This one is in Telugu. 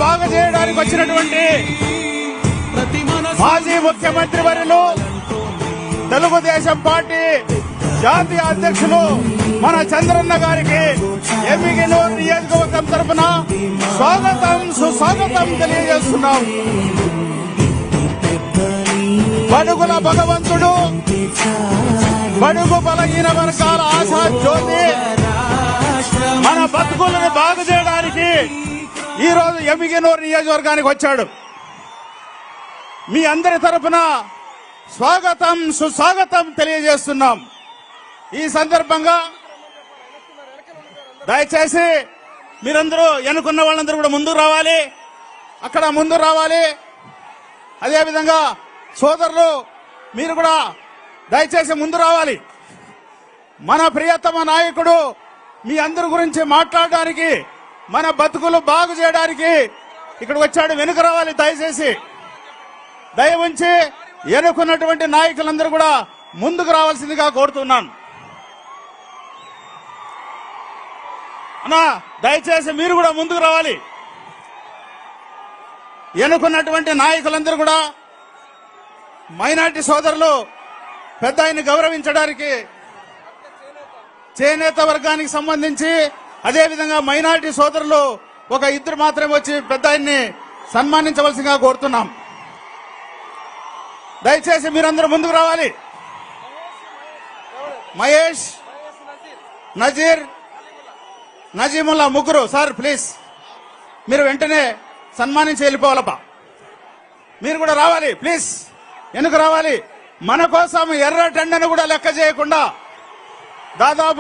బాగు చేయడానికి వచ్చినటువంటి మాజీ ముఖ్యమంత్రి వర్యులు తెలుగుదేశం పార్టీ జాతీయ అధ్యక్షులు మన చంద్రన్న గారికి ఎమ్మిగనూరు నియోజకవర్గం తరఫున స్వాగతం సుస్వాగతం తెలియజేస్తున్నాం. బడుగుల భగవంతుడు, బడుగు బలహీన వర్గాల ఆశా జ్యోతి, మన బతుకులను బాగు చేయడానికి ఈ రోజు ఎమ్మిగనూరు నియోజకవర్గానికి వచ్చాడు. మీ అందరి తరఫున స్వాగతం సుస్వాగతం తెలియజేస్తున్నాం. ఈ సందర్భంగా దయచేసి మీరందరూ ఎన్నుకున్న వాళ్ళందరూ కూడా ముందుకు రావాలి, అక్కడ ముందు రావాలి. అదేవిధంగా సోదరులు మీరు కూడా దయచేసి ముందు రావాలి. మన ప్రియతమ నాయకుడు మీ అందరి గురించి మాట్లాడడానికి, మన బతుకులు బాగు చేయడానికి ఇక్కడ వచ్చాడు. వెనుక రావాలి దయచేసి. దయ ఉంచి ఎన్నుకున్నటువంటి నాయకులందరూ కూడా ముందుకు రావాల్సిందిగా కోరుతున్నాను. అన్నా దయచేసి మీరు కూడా ముందుకు రావాలి. ఎన్నుకున్నటువంటి నాయకులందరూ కూడా మైనార్టీ సోదరులు పెద్ద ఆయన్ని గౌరవించడానికి చేనేత వర్గానికి సంబంధించి, అదేవిధంగా మైనార్టీ సోదరులు ఒక ఇద్దరు మాత్రమే వచ్చి పెద్ద ఆయన్ని సన్మానించవలసిందిగా కోరుతున్నాం. దయచేసి మీరందరూ ముందుకు రావాలి. మహేష్, నజీర్, నజీముల్లా ముగ్గురు సార్ ప్లీజ్ మీరు వెంటనే సన్మానించి వెళ్ళిపోవాలప్పా. మీరు కూడా రావాలి ప్లీజ్, ఎందుకు రావాలి? మన కోసం ఎర్ర టెండను కూడా లెక్క చేయకుండా దాదాపు